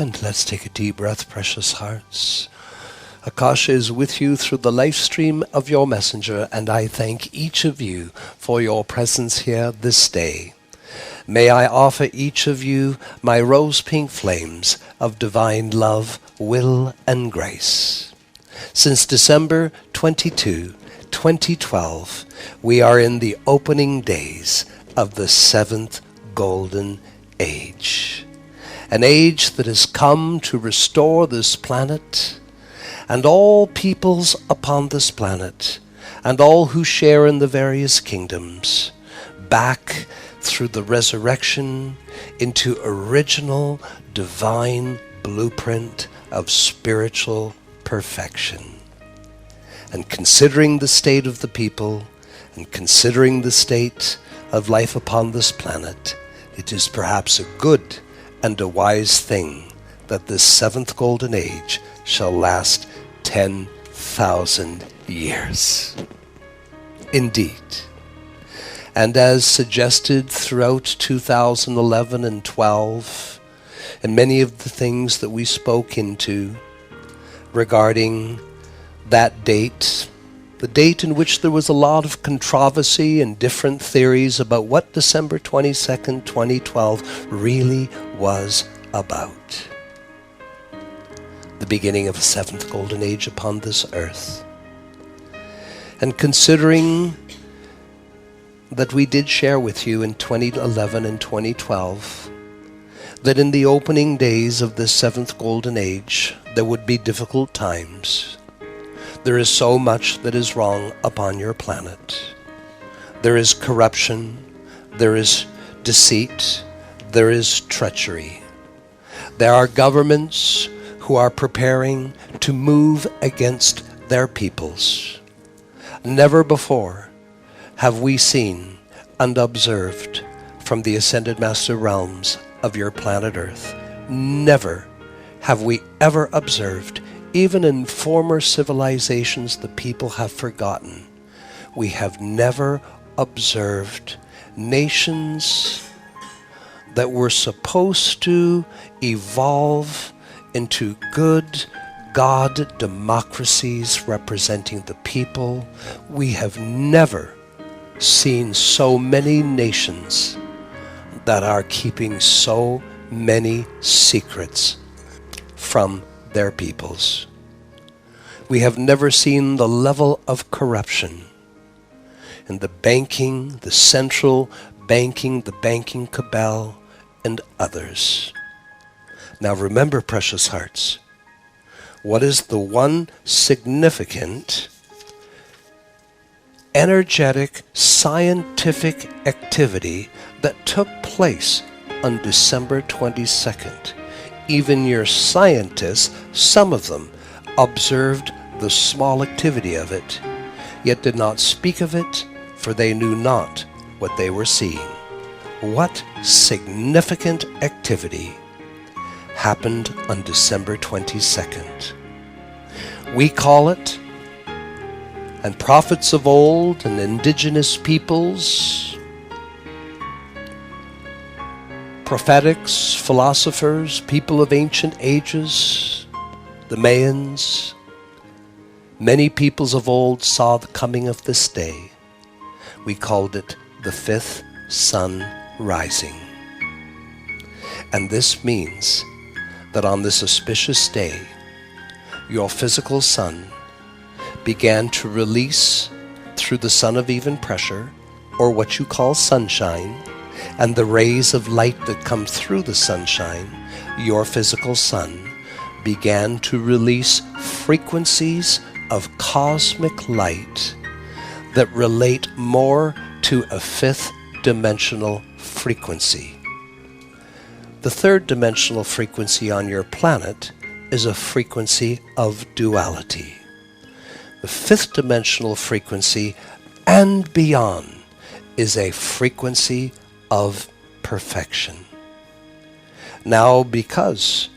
And let's take a deep breath, precious hearts. Akasha is with you through the live stream of your messenger, and I thank each of you for your presence here this day. May I offer each of you my rose-pink flames of divine love, will, and grace. Since December 22, 2012, we are in the opening days of the 7th Golden Age. An age that has come to restore this planet and all peoples upon this planet and all who share in the various kingdoms back through the resurrection into original divine blueprint of spiritual perfection. And considering the state of the people and considering the state of life upon this planet, it is perhaps a good and a wise thing that this 7th Golden Age shall last 10,000 years. Indeed. And as suggested throughout 2011 and 12, and many of the things that we spoke into regarding that date, the date in which there was a lot of controversy and different theories about what December 22nd, 2012 really was about. The beginning of a 7th Golden Age upon this earth. And considering that we did share with you in 2011 and 2012 that in the opening days of this 7th Golden Age there would be difficult times. There is so much that is wrong upon your planet. There is corruption, there is deceit, there is treachery. There are governments who are preparing to move against their peoples. Never before have we seen and observed from the Ascended Master realms of your planet Earth. Never have we ever observed, even in former civilizations the people have forgotten, we have never observed nations that were supposed to evolve into good God democracies representing the people. We have never seen so many nations that are keeping so many secrets from their peoples. We have never seen the level of corruption in the banking, the central banking, the banking cabal, and others. Now remember, precious hearts, what is the one significant, energetic, scientific activity that took place on December 22nd? Even your scientists, some of them, observed the small activity of it, yet did not speak of it, for they knew not what they were seeing. What significant activity happened on December 22nd? We call it, and prophets of old and indigenous peoples, prophetics, philosophers, people of ancient ages, the Mayans, many peoples of old saw the coming of this day. We called it the 5th sun rising. And this means that on this auspicious day, your physical sun began to release through the sun of even pressure, or what you call sunshine, and the rays of light that come through the sunshine, your physical sun began to release frequencies of cosmic light that relate more to a 5th dimensional frequency. The 3rd dimensional frequency on your planet is a frequency of duality. The 5th dimensional frequency and beyond is a frequency of perfection. Now, because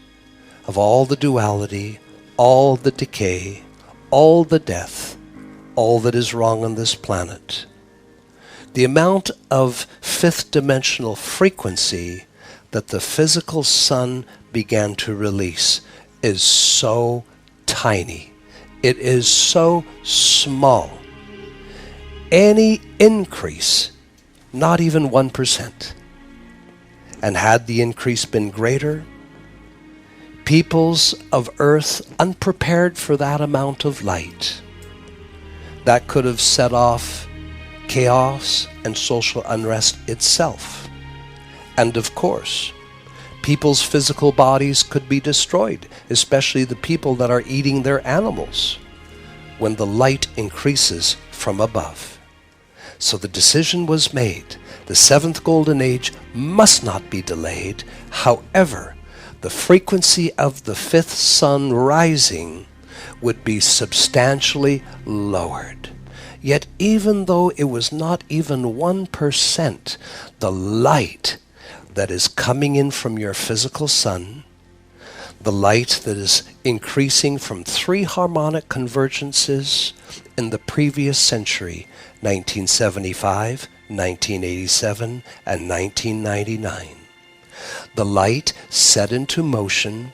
of all the duality, all the decay, all the death, all that is wrong on this planet, the amount of 5th dimensional frequency that the physical sun began to release is so tiny. It is so small. Any increase, not even 1%. And had the increase been greater, peoples of earth unprepared for that amount of light, that could have set off chaos and social unrest itself. And of course, people's physical bodies could be destroyed, especially the people that are eating their animals, when the light increases from above. So the decision was made. The seventh golden age must not be delayed. However, the frequency of the fifth sun rising would be substantially lowered. Yet even though it was not even 1%, the light that is coming in from your physical sun, the light that is increasing from 3 harmonic convergences in the previous century, 1975, 1987, and 1999. The light set into motion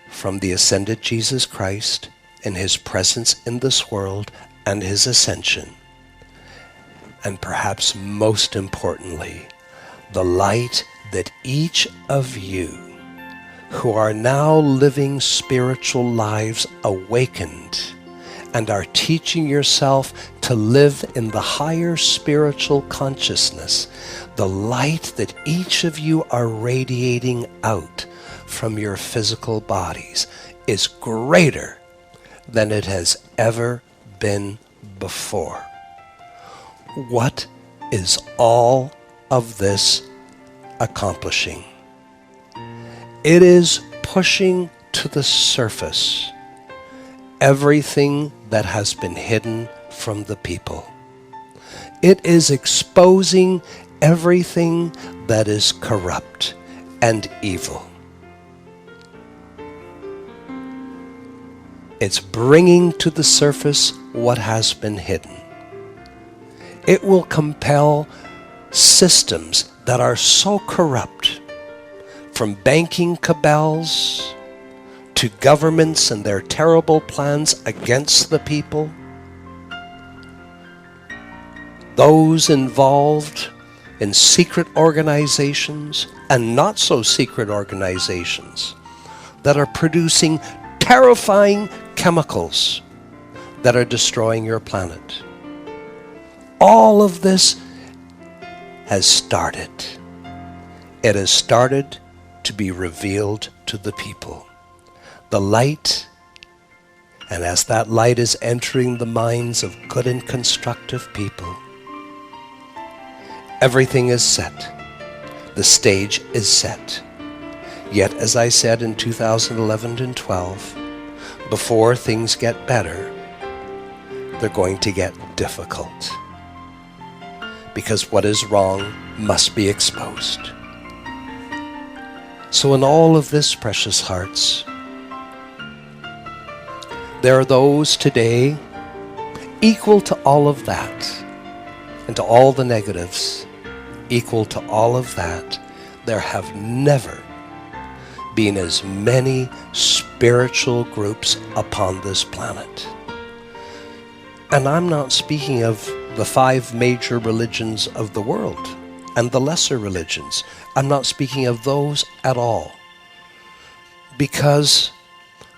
from the ascended Jesus Christ and his presence in this world and his ascension. And perhaps most importantly, the light that each of you who are now living spiritual lives awakened and are teaching yourself to live in the higher spiritual consciousness, the light that each of you are radiating out from your physical bodies is greater than it has ever been before. What is all of this accomplishing? It is pushing to the surface everything that has been hidden from the people. It is exposing everything that is corrupt and evil. It's bringing to the surface what has been hidden. It will compel systems that are so corrupt, from banking cabals to governments and their terrible plans against the people, those involved in secret organizations and not so secret organizations that are producing terrifying chemicals that are destroying your planet. All of this has started. It has started to be revealed to the people. The light, and as that light is entering the minds of good and constructive people, everything is set. The stage is set. Yet, as I said in 2011 and 12, before things get better, they're going to get difficult. Because what is wrong must be exposed. So in all of this, precious hearts, there are those today equal to all of that, and to all the negatives, equal to all of that. There have never been as many spiritual groups upon this planet. And I'm not speaking of the 5 major religions of the world and the lesser religions. I'm not speaking of those at all. Because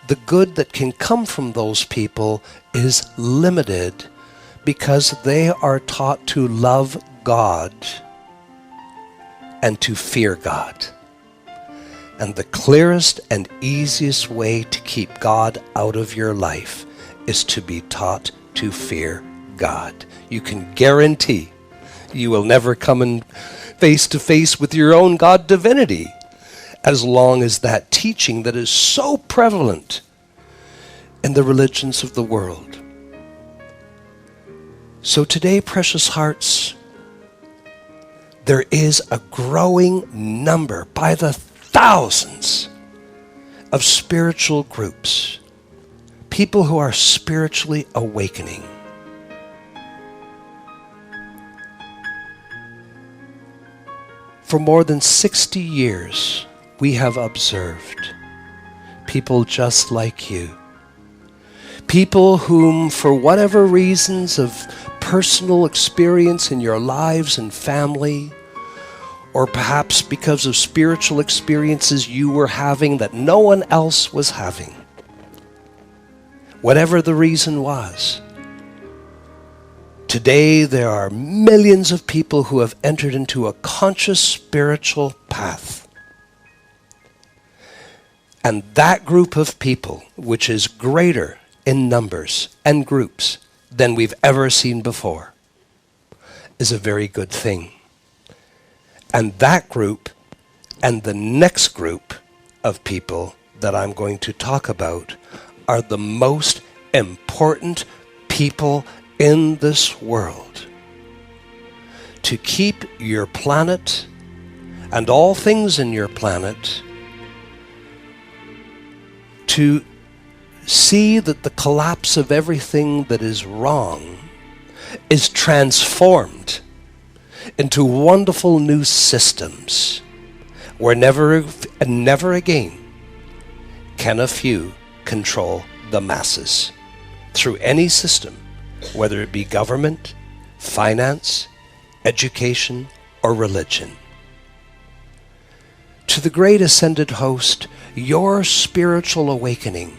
the good that can come from those people is limited, because they are taught to love God and to fear God. And the clearest and easiest way to keep God out of your life is to be taught to fear God. You can guarantee you will never come in face to face with your own God divinity as long as that teaching that is so prevalent in the religions of the world. So today, precious hearts, there is a growing number by the thousands of spiritual groups, people who are spiritually awakening. For more than 60 years, we have observed people just like you. People whom, for whatever reasons of personal experience in your lives and family, or perhaps because of spiritual experiences you were having that no one else was having, whatever the reason was, today there are millions of people who have entered into a conscious spiritual path. And that group of people, which is greater in numbers and groups than we've ever seen before, is a very good thing. And that group and the next group of people that I'm going to talk about are the most important people in this world to keep your planet and all things in your planet, to see that the collapse of everything that is wrong is transformed into wonderful new systems where never and never again can a few control the masses through any system, whether it be government, finance, education, or religion. To the great ascended host, your spiritual awakening,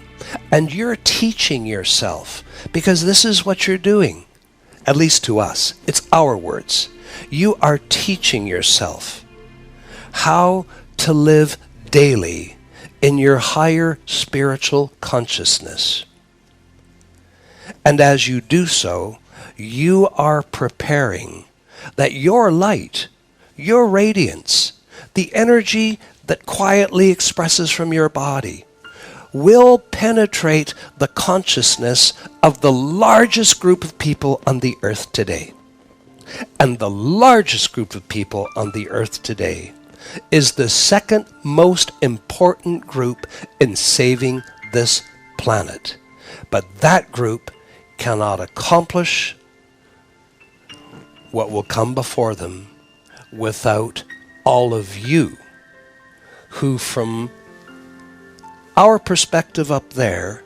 and you're teaching yourself, because this is what you're doing, at least to us. It's our words. You are teaching yourself how to live daily in your higher spiritual consciousness. And as you do so, you are preparing that your light, your radiance, the energy that quietly expresses from your body, will penetrate the consciousness of the largest group of people on the earth today. And the largest group of people on the earth today is the second most important group in saving this planet. But that group cannot accomplish what will come before them without all of you, who from our perspective up there,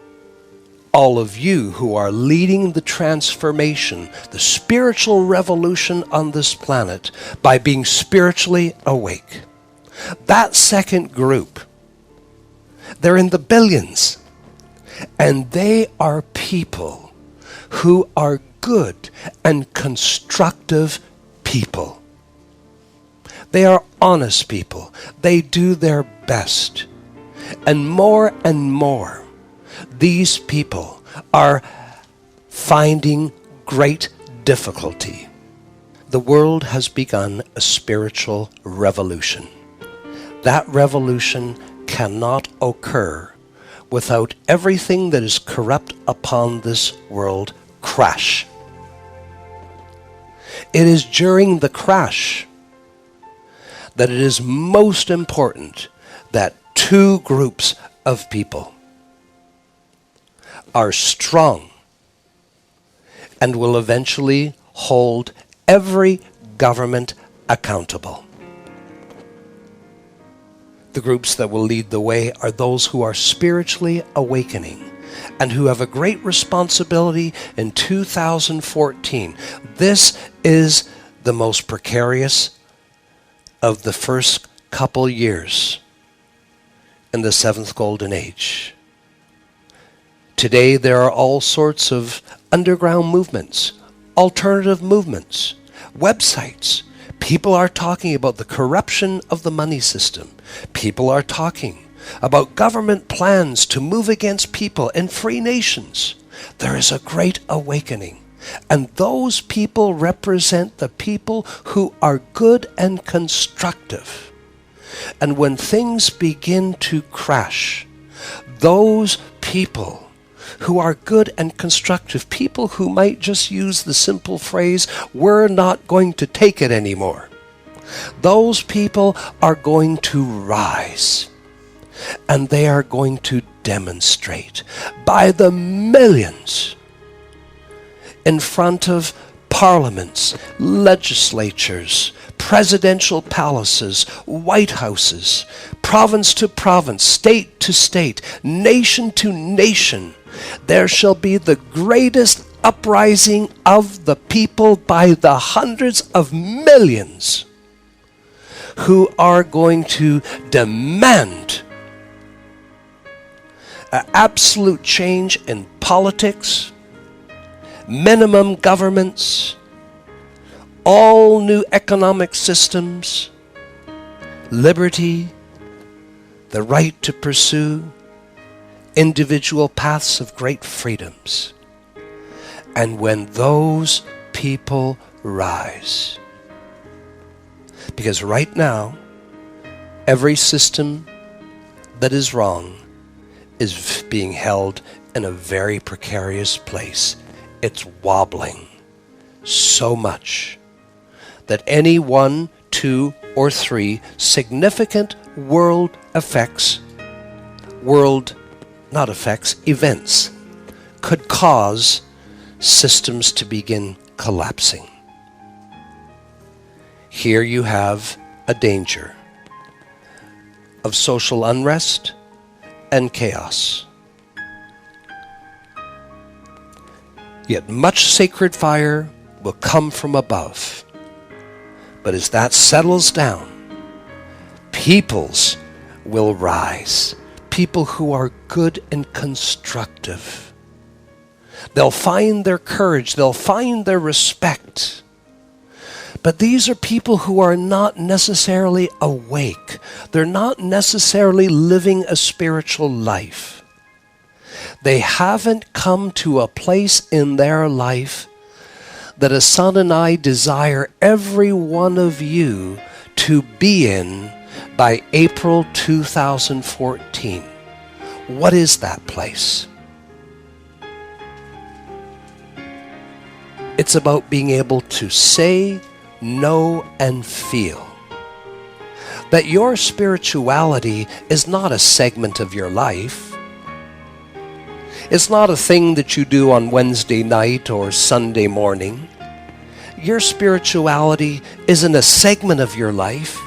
all of you who are leading the transformation, the spiritual revolution on this planet by being spiritually awake. That second group, they're in the billions, and they are people who are good and constructive people. They are honest people. They do their best. And more, these people are finding great difficulty. The world has begun a spiritual revolution. That revolution cannot occur without everything that is corrupt upon this world crash. It is during the crash that it is most important that two groups of people are strong and will eventually hold every government accountable. The groups that will lead the way are those who are spiritually awakening and who have a great responsibility in 2014. This is the most precarious of the first couple years in the seventh golden age. Today there are all sorts of underground movements, alternative movements, websites. People are talking about the corruption of the money system. People are talking about government plans to move against people in free nations. There is a great awakening. And those people represent the people who are good and constructive. And when things begin to crash, those people who are good and constructive, people who might just use the simple phrase, "We're not going to take it anymore," those people are going to rise. And they are going to demonstrate by the millions in front of parliaments, legislatures, presidential palaces, White Houses, province to province, state to state, nation to nation, there shall be the greatest uprising of the people by the hundreds of millions who are going to demand an absolute change in politics, minimum governments, all new economic systems, liberty, the right to pursue individual paths of great freedoms. And when those people rise, because right now, every system that is wrong is being held in a very precarious place. It's wobbling so much that any 1, 2, or 3 significant events could cause systems to begin collapsing. Here you have a danger of social unrest and chaos. Yet much sacred fire will come from above. But as that settles down, peoples will rise. People who are good and constructive. They'll find their courage. They'll find their respect. But these are people who are not necessarily awake. They're not necessarily living a spiritual life. They haven't come to a place in their life that a son and I desire every one of you to be in by April 2014. What is that place? It's about being able to say, know, and feel that your spirituality is not a segment of your life. It's not a thing that you do on Wednesday night or Sunday morning. Your spirituality isn't a segment of your life.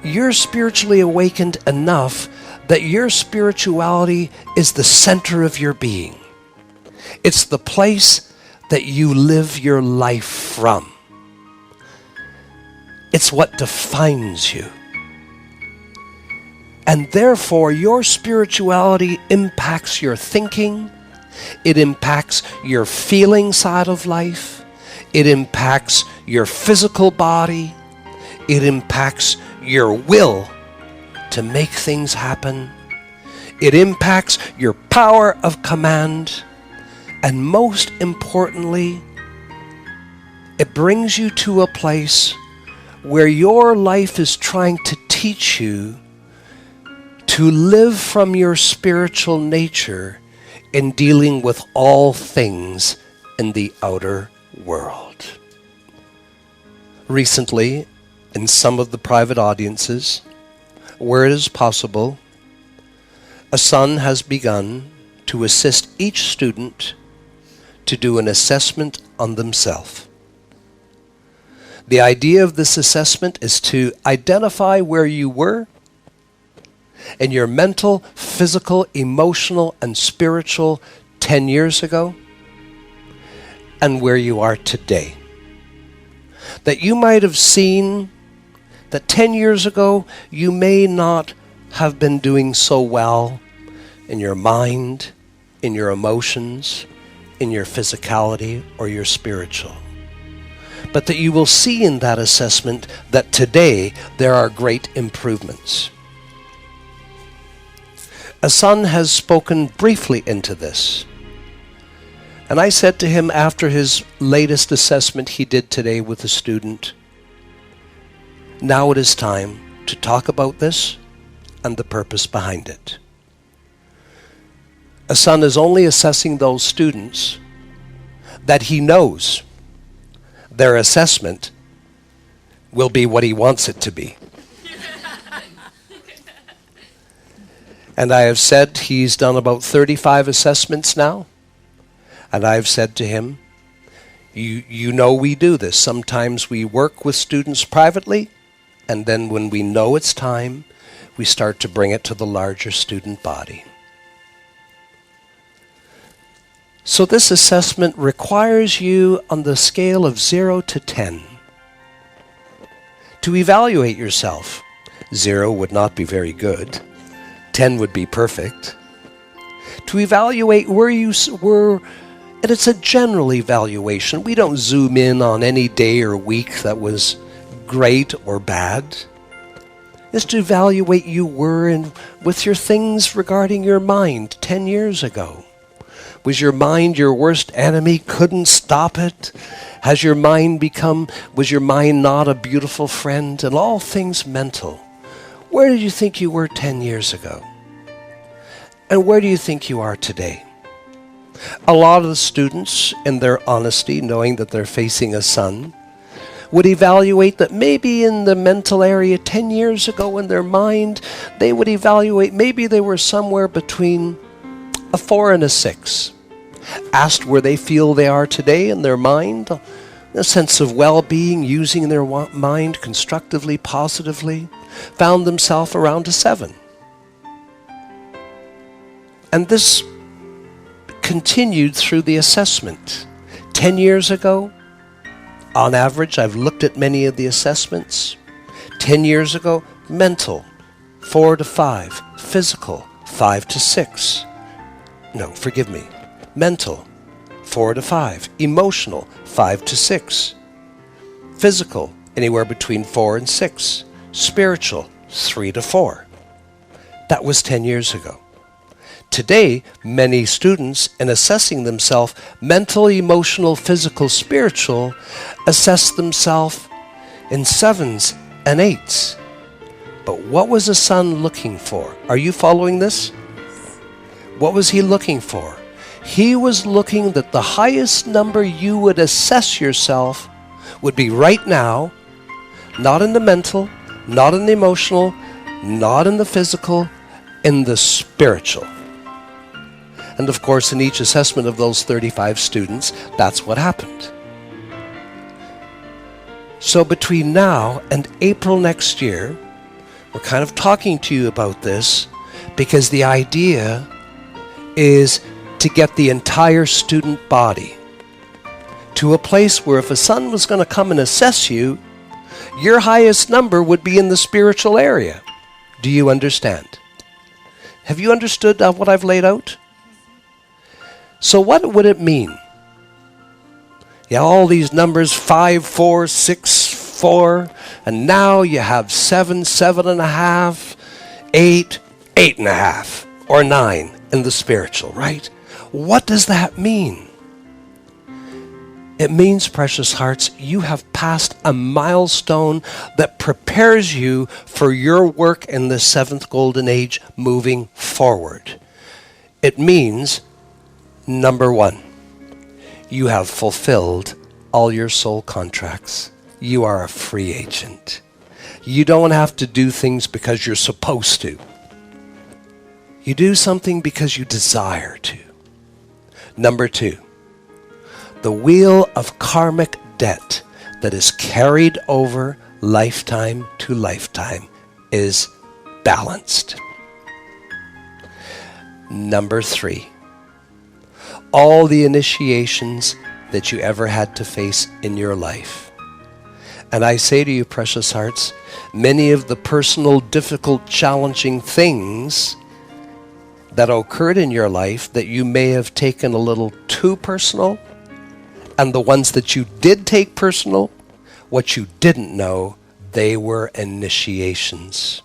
You're spiritually awakened enough that your spirituality is the center of your being. It's the place that you live your life from. It's what defines you. And therefore, your spirituality impacts your thinking. It impacts your feeling side of life. It impacts your physical body. It impacts your will to make things happen. It impacts your power of command. And most importantly, it brings you to a place where your life is trying to teach you to live from your spiritual nature in dealing with all things in the outer world. Recently, in some of the private audiences, where it is possible, a son has begun to assist each student to do an assessment on themselves. The idea of this assessment is to identify where you were in your mental, physical, emotional, and spiritual 10 years ago and where you are today. That you might have seen that 10 years ago you may not have been doing so well in your mind, in your emotions, in your physicality, or your spiritual. But that you will see in that assessment that today there are great improvements. A son has spoken briefly into this. And I said to him after his latest assessment he did today with a student, now it is time to talk about this and the purpose behind it. A son is only assessing those students that he knows their assessment will be what he wants it to be. And I have said he's done about 35 assessments now. And I've said to him, You know we do this. Sometimes we work with students privately, and then when we know it's time, we start to bring it to the larger student body. So this assessment requires you on the scale of 0 to 10 to evaluate yourself. 0 would not be very good. 10 would be perfect. To evaluate where you were, and it's a general evaluation. We don't zoom in on any day or week that was great or bad. It's to evaluate you were in with your things regarding your mind 10 years ago. Was your mind your worst enemy? Couldn't stop it? Was your mind not a beautiful friend? And all things mental. Where did you think you were 10 years ago? And where do you think you are today? A lot of the students, in their honesty, knowing that they're facing a son, would evaluate that maybe in the mental area 10 years ago in their mind, they would evaluate maybe they were somewhere between a 4 and a 6. Asked where they feel they are today in their mind, a sense of well-being, using their mind constructively, positively, found themselves around a 7. And this continued through the assessment. 10 years ago, on average, I've looked at many of the assessments. 10 years ago, mental, 4 to 5. Physical, 5 to 6. No, forgive me. Mental, 4 to 5. Emotional, 5 to 6. Physical, anywhere between 4 and 6. Spiritual, 3 to 4. That was 10 years ago. Today, many students, in assessing themselves, mental, emotional, physical, spiritual, assess themselves in 7s and 8s. But what was the son looking for? Are you following this? What was he looking for? He was looking that the highest number you would assess yourself would be right now, not in the mental, not in the emotional, not in the physical, in the spiritual. And of course, in each assessment of those 35 students, that's what happened. So between now and April next year, we're kind of talking to you about this because the idea is to get the entire student body to a place where if a son was going to come and assess you, your highest number would be in the spiritual area. Do you understand? Have you understood what I've laid out? So what would it mean? Yeah, all these numbers, 5, 4, 6, 4, and now you have 7, 7.5, 8, 8.5, or 9 in the spiritual, right? What does that mean? It means, precious hearts, you have passed a milestone that prepares you for your work in the 7th golden age moving forward. It means, number 1, you have fulfilled all your soul contracts. You are a free agent. You don't have to do things because you're supposed to. You do something because you desire to. Number 2, the wheel of karmic debt that is carried over lifetime to lifetime is balanced. Number 3, all the initiations that you ever had to face in your life. And I say to you, precious hearts, many of the personal, difficult, challenging things that occurred in your life that you may have taken a little too personal, and the ones that you did take personal, what you didn't know, they were initiations.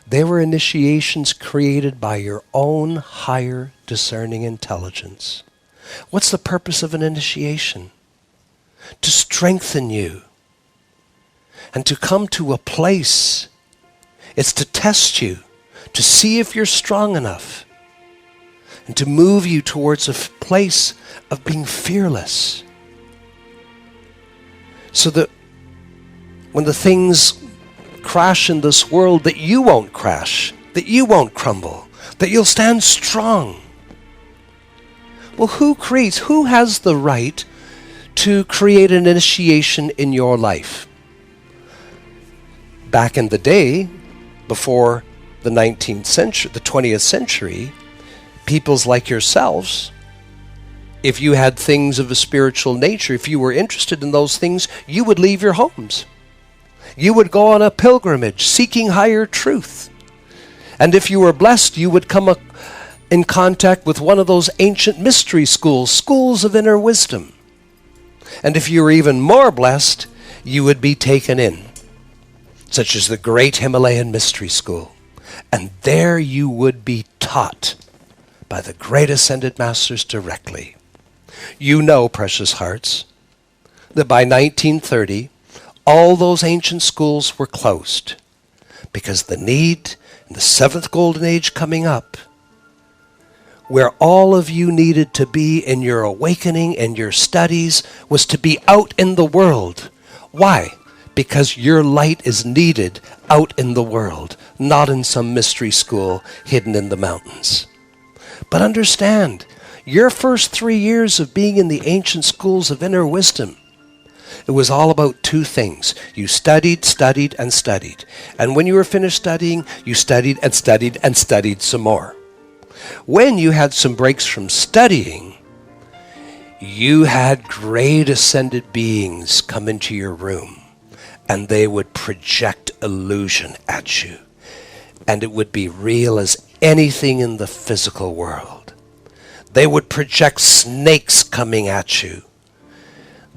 They were initiations created by your own higher discerning intelligence. What's the purpose of an initiation? To strengthen you and to come to a place. It's to test you, to see if you're strong enough, and to move you towards a place of being fearless. So that when the things crash in this world, that you won't crash, that you won't crumble, that you'll stand strong. Well, who has the right to create an initiation in your life? Back in the day, before the 19th century, the 20th century, peoples like yourselves, if you had things of a spiritual nature, if you were interested in those things, you would leave your homes. You would go on a pilgrimage seeking higher truth. And if you were blessed, you would come in contact with one of those ancient mystery schools, schools of inner wisdom. And if you were even more blessed, you would be taken in, such as the Great Himalayan Mystery School. And there you would be taught by the great Ascended Masters directly. You know, precious hearts, that by 1930, all those ancient schools were closed because the need in the seventh golden age coming up, where all of you needed to be in your awakening and your studies, was to be out in the world. Why? Because your light is needed out in the world, not in some mystery school hidden in the mountains. But understand, your first 3 years of being in the ancient schools of inner wisdom, it was all about two things. You studied, studied, and studied. And when you were finished studying, you studied and studied and studied some more. When you had some breaks from studying, you had great ascended beings come into your room, and they would project illusion at you. And it would be real as anything in the physical world. They would project snakes coming at you.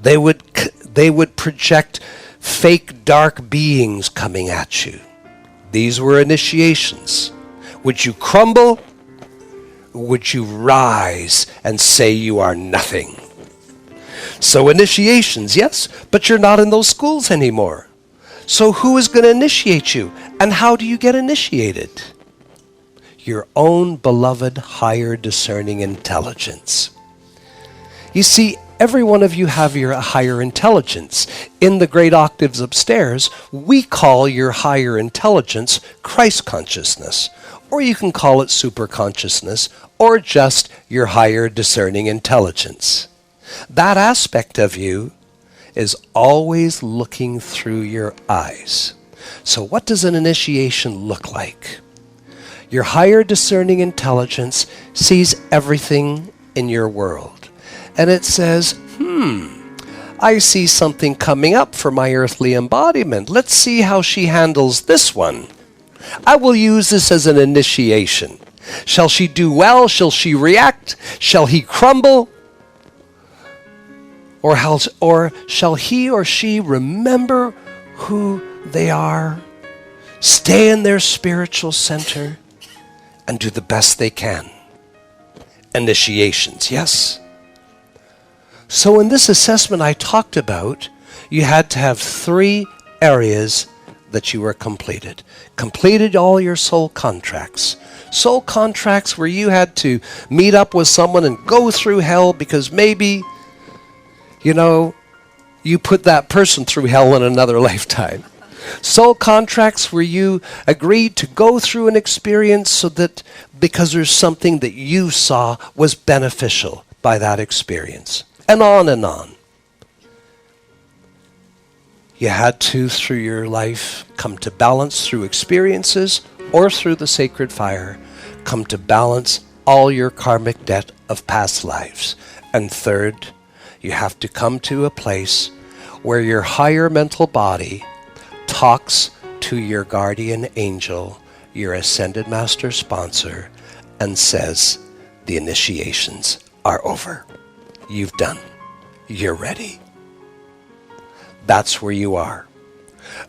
They would project fake dark beings coming at you. These were initiations. Would you crumble? Would you rise and say you are nothing? So initiations, yes, but you're not in those schools anymore. So who is going to initiate you? And how do you get initiated? Your own beloved higher discerning intelligence. You see, every one of you have your higher intelligence. In the great octaves upstairs, we call your higher intelligence Christ consciousness, or you can call it super consciousness, or just your higher discerning intelligence. That aspect of you is always looking through your eyes. So what does an initiation look like? Your higher discerning intelligence sees everything in your world. And it says, I see something coming up for my earthly embodiment. Let's see how she handles this one. I will use this as an initiation. Shall she do well? Shall she react? Shall he crumble? Or shall he or she remember who they are, stay in their spiritual center, and do the best they can? Initiations, yes? So in this assessment I talked about, you had to have 3 areas that you were completed. Completed all your soul contracts. Soul contracts where you had to meet up with someone and go through hell because maybe, you put that person through hell in another lifetime. Soul contracts where you agreed to go through an experience so that because there's something that you saw was beneficial by that experience. And on and on. You had to, through your life, come to balance through experiences or through the sacred fire, come to balance all your karmic debt of past lives. And third, you have to come to a place where your higher mental body talks to your guardian angel, your ascended master sponsor, and says, the initiations are over. You've done. You're ready. That's where you are.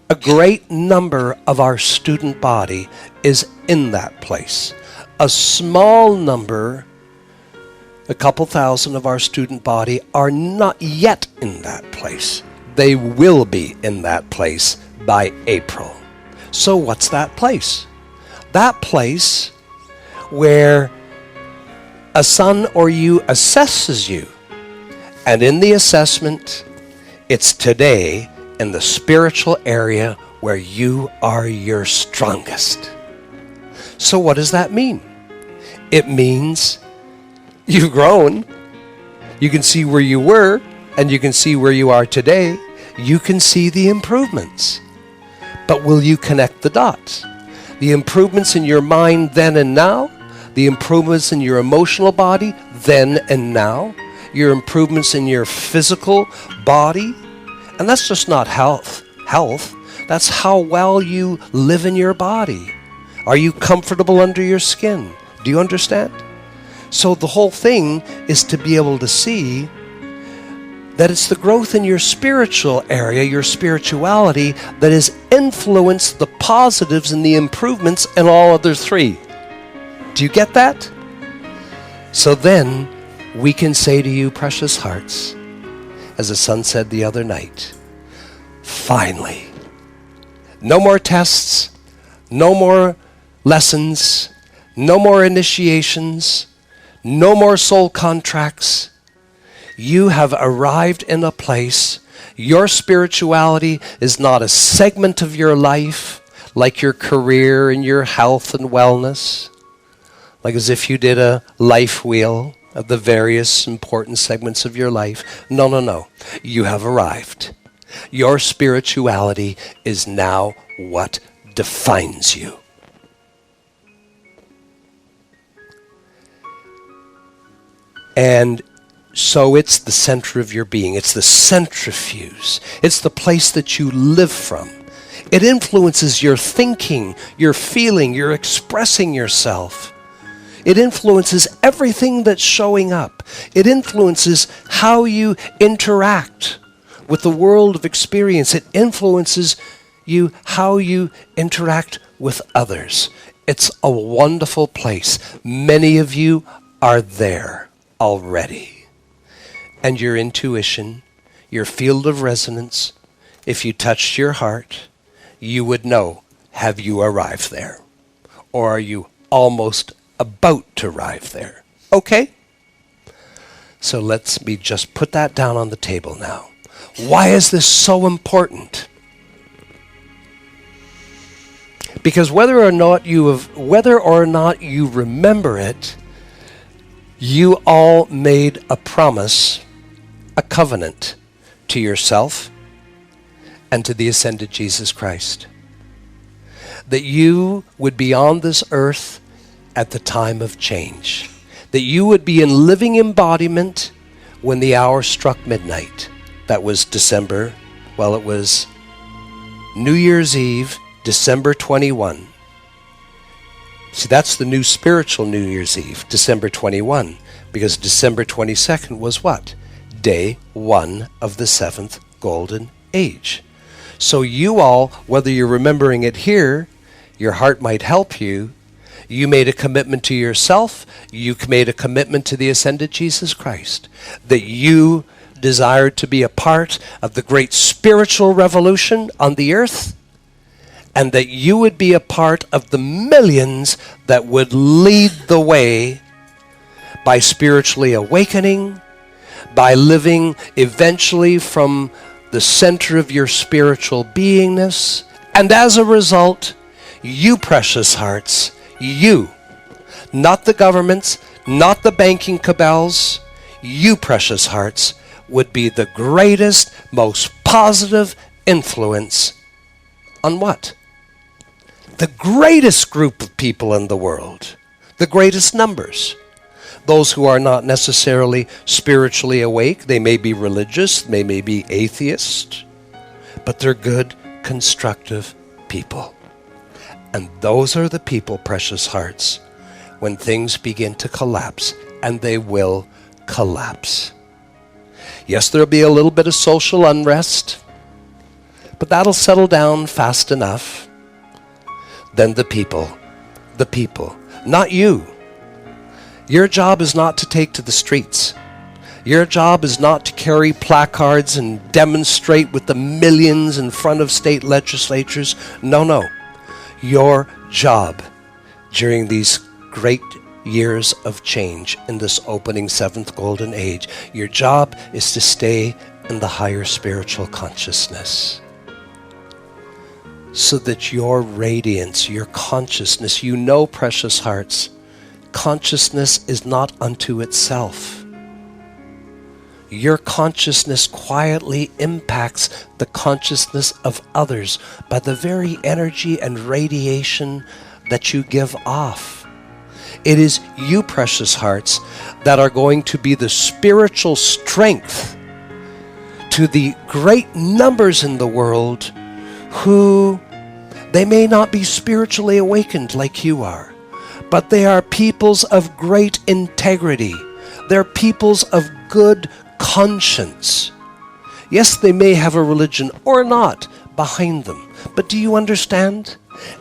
A great number of our student body is in that place. A small number, a couple thousand of our student body are not yet in that place. They will be in that place by April. So what's that place? That place where a son or you assesses you. And in the assessment, it's today in the spiritual area where you are your strongest. So what does that mean? It means you've grown You can see where you were, and you can see where you are today. You can see the improvements. But will you connect the dots? The improvements in your mind then and now, the improvements in your emotional body then and now, your improvements in your physical body. And that's just not health. That's how well you live in your body. Are you comfortable under your skin? Do you understand? So the whole thing is to be able to see that it's the growth in your spiritual area, your spirituality, that has influenced the positives and the improvements in all other three. Do you get that? So then we can say to you, precious hearts, as the son said the other night, finally, no more tests, no more lessons, no more initiations, no more soul contracts. You have arrived in a place. Your spirituality is not a segment of your life, like your career and your health and wellness, like as if you did a life wheel of the various important segments of your life. No. You have arrived. Your spirituality is now what defines you. And so it's the center of your being. It's the centrifuge. It's the place that you live from. It influences your thinking, your feeling, your expressing yourself. It influences everything that's showing up. It influences how you interact with the world of experience. It influences you, how you interact with others. It's a wonderful place. Many of you are there already. And your intuition, your field of resonance, if you touched your heart, you would know, have you arrived there? Or are you almost about to arrive there? Okay? So let's me just put that down on the table now. Why is this so important? Because whether or not you remember it, you all made a promise, a covenant to yourself and to the ascended Jesus Christ, that you would be on this earth at the time of change, that you would be in living embodiment when the hour struck midnight. That was it was New Year's Eve, December 21. See, that's the new spiritual New Year's Eve, December 21, because December 22nd was what? Day 1 of the 7th Golden Age. So you all, whether you're remembering it here, your heart might help you. You made a commitment to yourself. You made a commitment to the ascended Jesus Christ, that you desired to be a part of the great spiritual revolution on the earth, and that you would be a part of the millions that would lead the way by spiritually awakening, by living eventually from the center of your spiritual beingness. And as a result, you precious hearts, you, not the governments, not the banking cabals, you precious hearts would be the greatest, most positive influence on what? The greatest group of people in the world, the greatest numbers. Those who are not necessarily spiritually awake, they may be religious, they may be atheist, but they're good, constructive people. And those are the people, precious hearts, when things begin to collapse, and they will collapse. Yes, there'll be a little bit of social unrest, but that'll settle down fast enough. Then the people, not you. Your job is not to take to the streets. Your job is not to carry placards and demonstrate with the millions in front of state legislatures. No. Your job during these great years of change in this opening 7th Golden Age, your job is to stay in the higher spiritual consciousness, so that your radiance, your consciousness, precious hearts, consciousness is not unto itself. your consciousness quietly impacts the consciousness of others by the very energy and radiation that you give off. It is you, precious hearts, that are going to be the spiritual strength to the great numbers in the world who, they may not be spiritually awakened like you are, but they are peoples of great integrity. They're peoples of good conscience. Yes, they may have a religion or not behind them, but do you understand?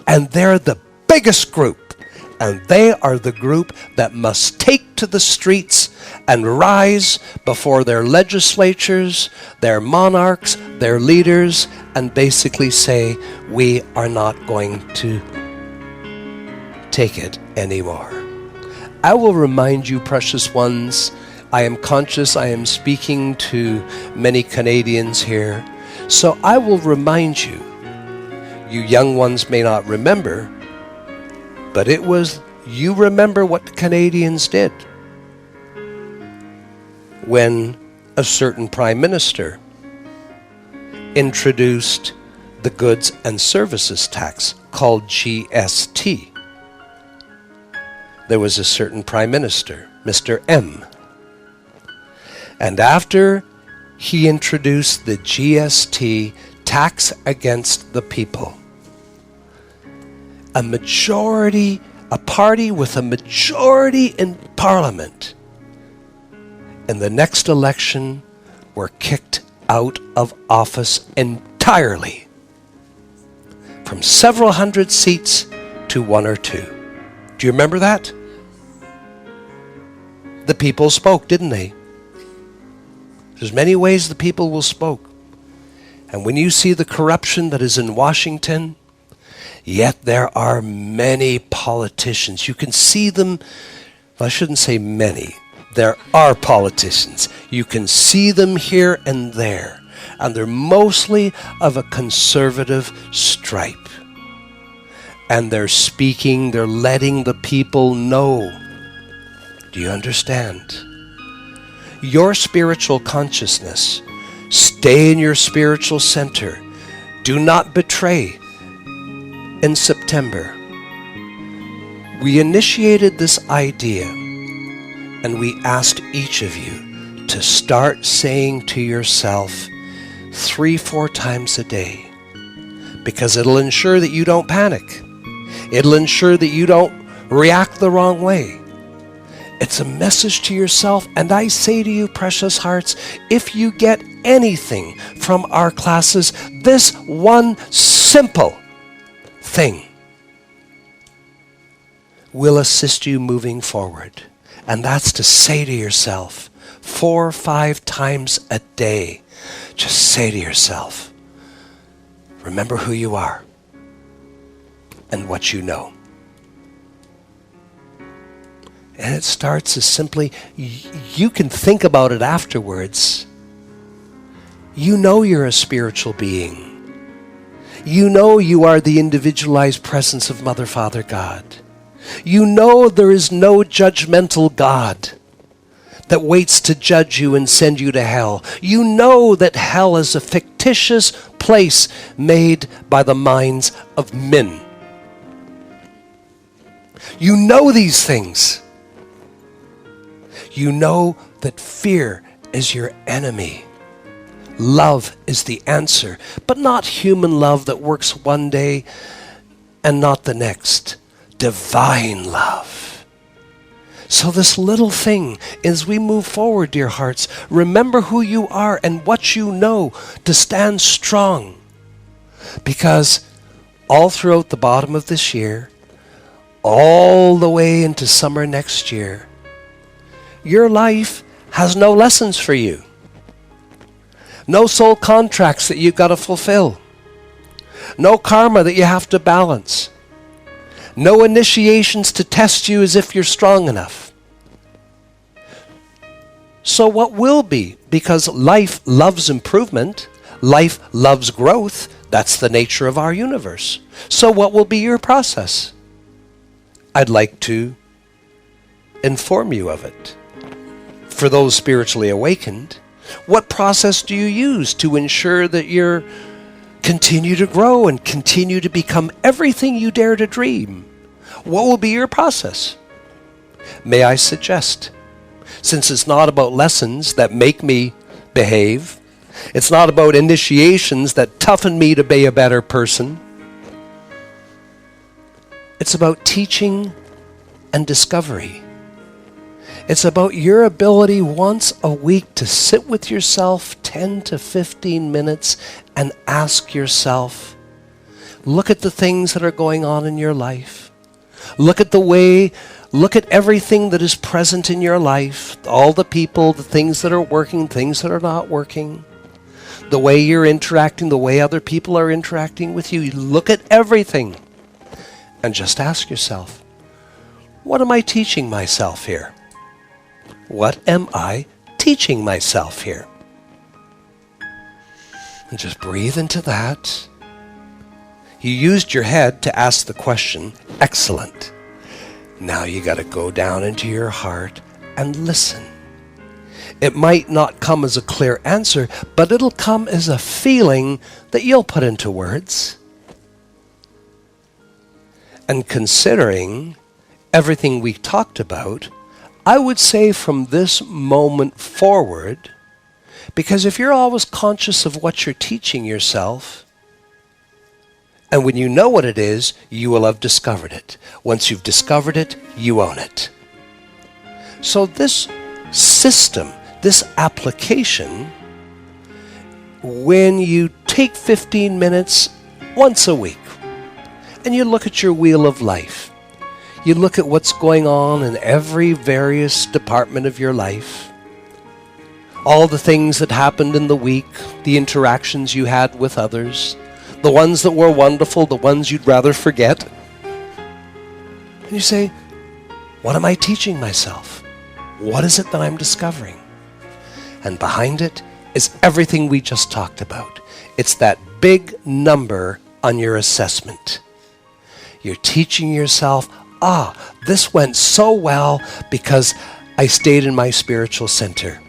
And they're the biggest group, and they are the group that must take to the streets and rise before their legislatures, their monarchs, their leaders, and basically say, we are not going to take it anymore. I will remind you, precious ones, I am conscious I am speaking to many Canadians here, so I will remind you, you young ones may not remember, but it was, you remember what the Canadians did when a certain prime minister introduced the goods and services tax called GST. There was a certain prime minister, Mr. M. And after he introduced the GST, tax against the people, a party with a majority in Parliament in the next election were kicked out of office entirely, from several hundred seats to one or two. Do you remember that? The people spoke, didn't they? There's many ways the people will spoke. And when you see the corruption that is in Washington, yet there are many politicians. You can see them, well, I shouldn't say many. There are politicians. You can see them here and there. And they're mostly of a conservative stripe. And they're speaking, they're letting the people know. Do you understand? Your spiritual consciousness. Stay in your spiritual center. Do not betray. In September, we initiated this idea, and we asked each of you to start saying to yourself 3-4 times a day, because it'll ensure that you don't panic. It'll ensure that you don't react the wrong way. It's a message to yourself, and I say to you, precious hearts, if you get anything from our classes, this one simple thing will assist you moving forward. And that's to say to yourself 4 or 5 times a day, just say to yourself, remember who you are and what you know. And it starts as simply, you can think about it afterwards. You know you're a spiritual being. You know you are the individualized presence of Mother, Father, God. You know there is no judgmental God that waits to judge you and send you to hell. You know that hell is a fictitious place made by the minds of men. You know these things. You know that fear is your enemy. Love is the answer, but not human love that works one day and not the next. Divine love. So this little thing, as we move forward, dear hearts, remember who you are and what you know to stand strong. Because all throughout the bottom of this year, all the way into summer next year, your life has no lessons for you. No soul contracts that you've got to fulfill. No karma that you have to balance. No initiations to test you as if you're strong enough. So what will be? Because life loves improvement. Life loves growth. That's the nature of our universe. So what will be your process? I'd like to inform you of it. For those spiritually awakened, What process do you use to ensure that you continue to grow and continue to become everything you dare to dream? What will be your process? May I suggest, since it's not about lessons that make me behave, it's not about initiations that toughen me to be a better person, it's about teaching and discovery. It's about your ability once a week to sit with yourself 10 to 15 minutes and ask yourself, look at the things that are going on in your life. Look at everything that is present in your life, all the people, the things that are working, things that are not working, the way you're interacting, the way other people are interacting with you. Look at everything and just ask yourself, what am I teaching myself here? What am I teaching myself here? And just breathe into that. You used your head to ask the question. Excellent. Now you got to go down into your heart and listen. It might not come as a clear answer, but it'll come as a feeling that you'll put into words. And considering everything we talked about, I would say from this moment forward, because if you're always conscious of what you're teaching yourself, and when you know what it is, you will have discovered it. Once you've discovered it, you own it. So this system, this application, when you take 15 minutes once a week, and you look at your wheel of life, you look at what's going on in every various department of your life, all the things that happened in the week, the interactions you had with others, the ones that were wonderful, the ones you'd rather forget. And you say, what am I teaching myself? What is it that I'm discovering? And behind it is everything we just talked about. It's that big number on your assessment. You're teaching yourself, this went so well because I stayed in my spiritual center.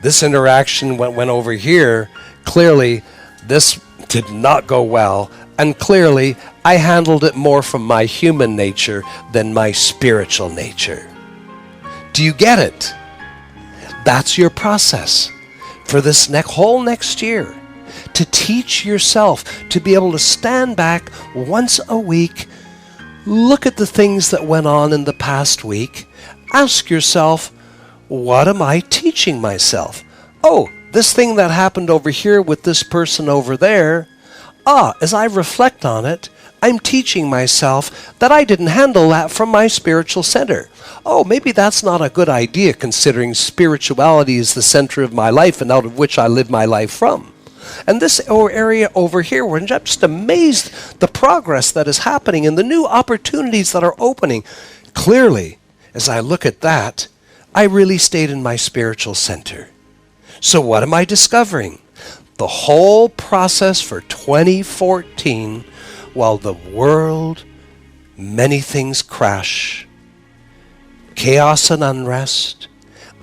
This interaction went over here. Clearly, this did not go well. And clearly, I handled it more from my human nature than my spiritual nature. Do you get it? That's your process for this whole next year. To teach yourself to be able to stand back once a week, look at the things that went on in the past week, ask yourself, what am I teaching myself? This thing that happened over here with this person over there, as I reflect on it, I'm teaching myself that I didn't handle that from my spiritual center. Maybe that's not a good idea considering spirituality is the center of my life and out of which I live my life from. And this area over here, I'm just amazed the progress that is happening and the new opportunities that are opening. Clearly, as I look at that, I really stayed in my spiritual center. So what am I discovering? The whole process for 2014, while the world, many things crash, chaos and unrest,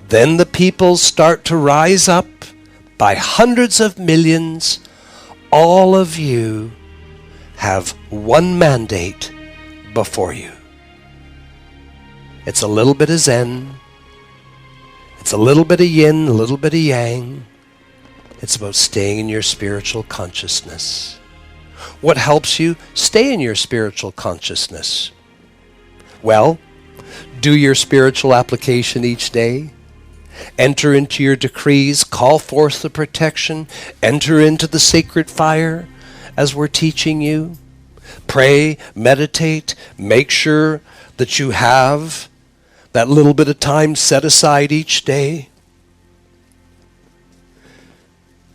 then the people start to rise up by hundreds of millions. All of you have one mandate before you. It's a little bit of Zen. It's a little bit of yin, a little bit of yang. It's about staying in your spiritual consciousness. What helps you stay in your spiritual consciousness? Well, do your spiritual application each day. Enter into your decrees, call forth the protection, enter into the sacred fire as we're teaching you. Pray, meditate, make sure that you have that little bit of time set aside each day.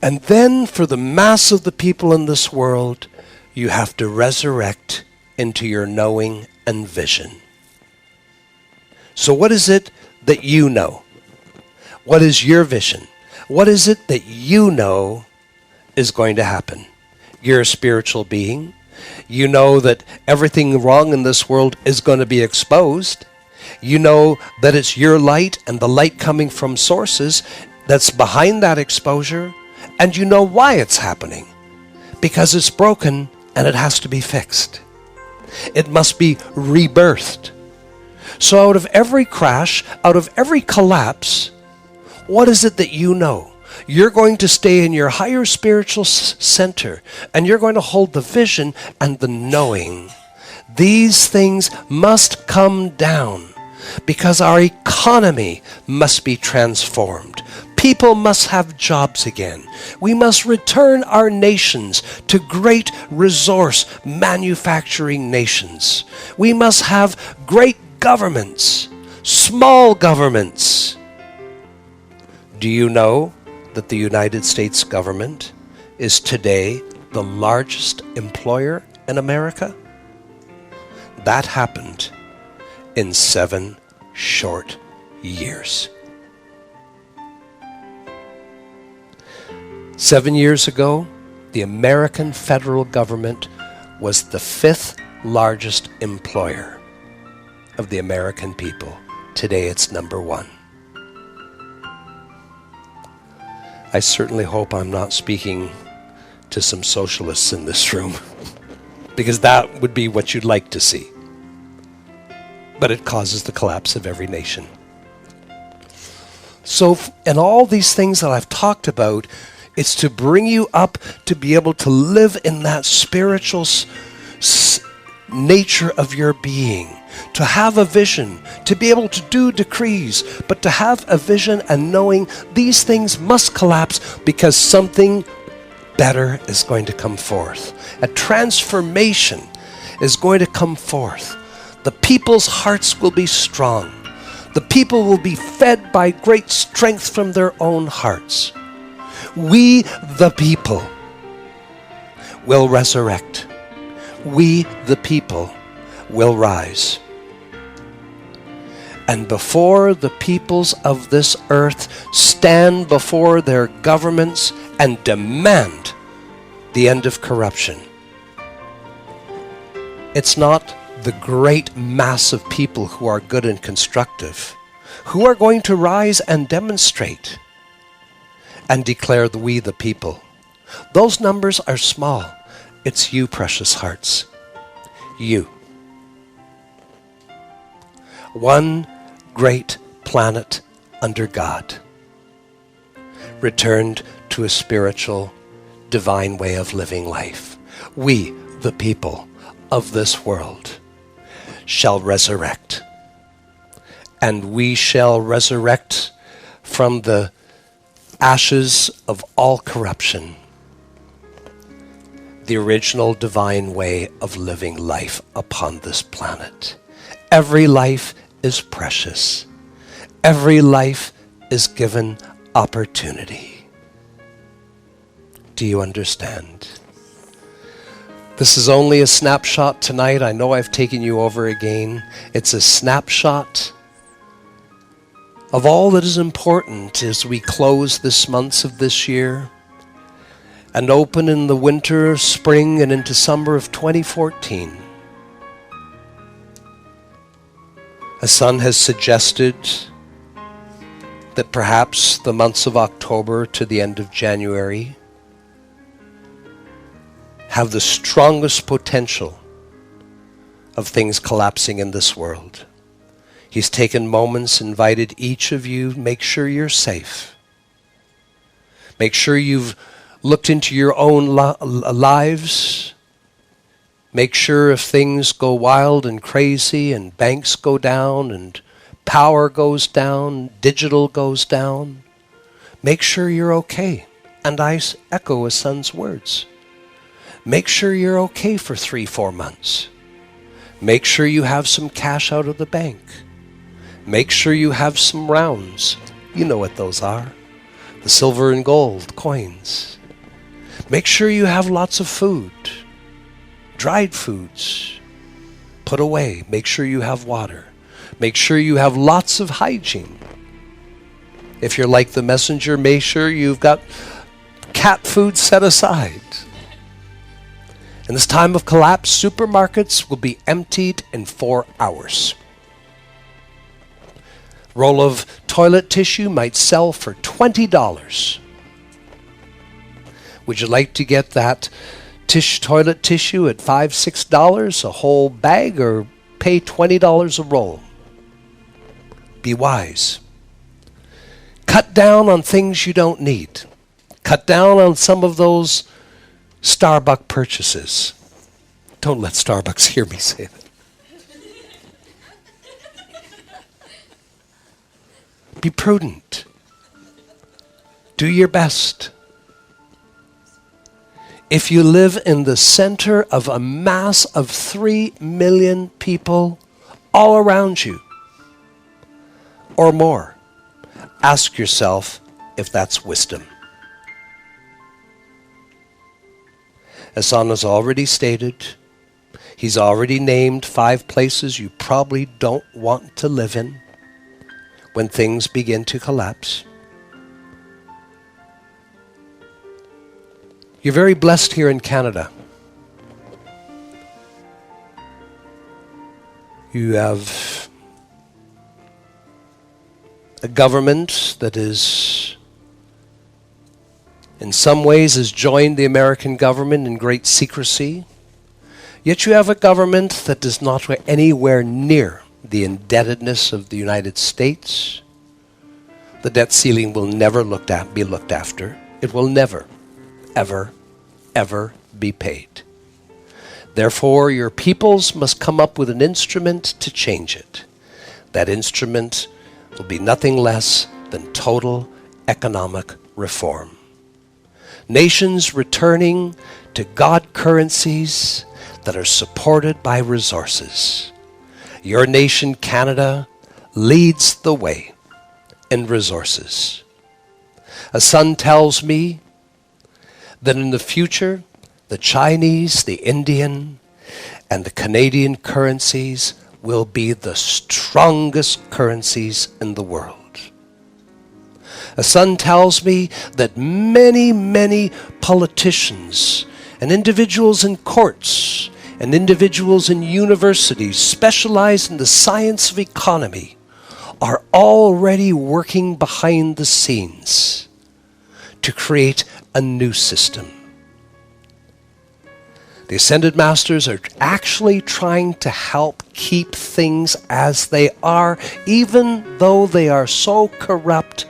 And then for the mass of the people in this world, you have to resurrect into your knowing and vision. So what is it that you know? What is your vision? What is it that you know is going to happen? You're a spiritual being. You know that everything wrong in this world is going to be exposed. You know that it's your light and the light coming from sources that's behind that exposure, and you know why it's happening. Because it's broken and it has to be fixed. It must be rebirthed. So out of every crash, out of every collapse, what is it that you know? You're going to stay in your higher spiritual center, and you're going to hold the vision and the knowing. These things must come down because our economy must be transformed. People must have jobs again. We must return our nations to great resource manufacturing nations. We must have great governments, small governments. Do you know that the United States government is today the largest employer in America? That happened in 7 short years. 7 years ago, the American federal government was the 5th largest employer of the American people. Today it's number 1. I certainly hope I'm not speaking to some socialists in this room, because that would be what you'd like to see. But it causes the collapse of every nation. So, and all these things that I've talked about, it's to bring you up to be able to live in that spiritual nature of your being, to have a vision, to be able to do decrees, but to have a vision and knowing these things must collapse because something better is going to come forth. A transformation is going to come forth. The people's hearts will be strong. The people will be fed by great strength from their own hearts. We, the people, will resurrect. We, the people, will rise. And before the peoples of this earth stand before their governments and demand the end of corruption, it's not the great mass of people who are good and constructive who are going to rise and demonstrate and declare we the people. Those numbers are small. It's you, precious hearts. You. One great planet under God, returned to a spiritual, divine way of living life. We, the people of this world, shall resurrect. And we shall resurrect from the ashes of all corruption, the original divine way of living life upon this planet. Every life is precious. Every life is given opportunity. Do you understand? This is only a snapshot tonight. I know I've taken you over again. It's a snapshot of all that is important as we close this months of this year and open in the winter, spring, and into summer of 2014. A son has suggested that perhaps the months of October to the end of January have the strongest potential of things collapsing in this world. He's taken moments, invited each of you, make sure you're safe. Make sure you've looked into your own lives. Make sure if things go wild and crazy and banks go down and power goes down, digital goes down, make sure you're okay. And I echo a son's words. Make sure you're okay for 3-4 months. Make sure you have some cash out of the bank. Make sure you have some rounds. You know what those are. The silver and gold coins. Make sure you have lots of food. Dried foods. Put away. Make sure you have water. Make sure you have lots of hygiene. If you're like the messenger, make sure you've got cat food set aside. In this time of collapse, supermarkets will be emptied in 4 hours. Roll of toilet tissue might sell for $20. Would you like to get that toilet tissue at $5, $6 a whole bag, or pay $20 a roll? Be wise. Cut down on things you don't need. Cut down on some of those Starbucks purchases. Don't let Starbucks hear me say that. Be prudent. Do your best. If you live in the center of a mass of 3 million people all around you, or more, ask yourself if that's wisdom. As Hassan has already stated, he's already named 5 places you probably don't want to live in when things begin to collapse. You're very blessed here in Canada. You have a government that is, in some ways, has joined the American government in great secrecy. Yet you have a government that does not anywhere near the indebtedness of the United States. The debt ceiling will never be looked after. It will never, ever, ever be paid. Therefore, your peoples must come up with an instrument to change it. That instrument will be nothing less than total economic reform. Nations returning to God currencies that are supported by resources. Your nation, Canada, leads the way in resources. A son tells me that in the future, the Chinese, the Indian, and the Canadian currencies will be the strongest currencies in the world. A son tells me that many, many politicians and individuals in courts and individuals in universities specialized in the science of economy are already working behind the scenes to create a new system. The Ascended Masters are actually trying to help keep things as they are, even though they are so corrupt,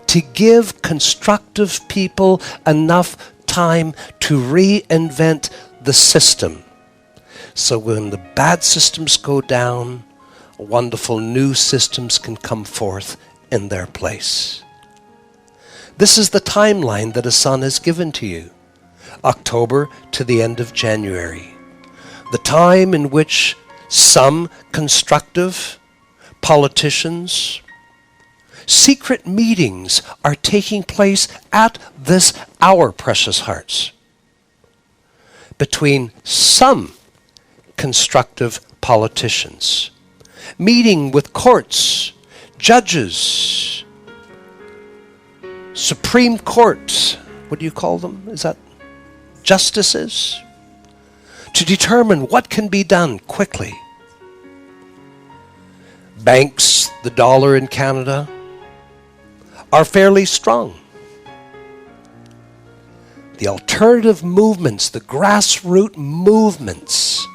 to give constructive people enough time to reinvent the system. So when the bad systems go down, wonderful new systems can come forth in their place. This is the timeline that Hassan has given to you. October to the end of January. The time in which some constructive politicians, secret meetings are taking place at this hour, precious hearts, between some constructive politicians, meeting with courts, judges, Supreme Court, what do you call them? Is that justices? To determine what can be done quickly. Banks, the dollar in Canada, are fairly strong. The alternative movements, the grassroots movements,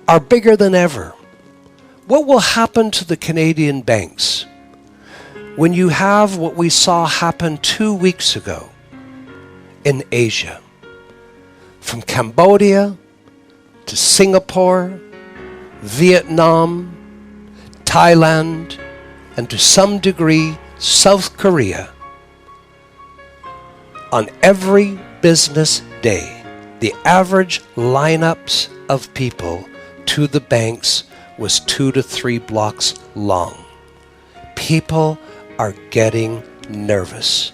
are bigger than ever. What will happen to the Canadian banks when you have what we saw happen 2 weeks ago in Asia? From Cambodia to Singapore, Vietnam, Thailand, and to some degree South Korea. On every business day, the average lineups of people to the banks was 2 to 3 blocks long. People are getting nervous.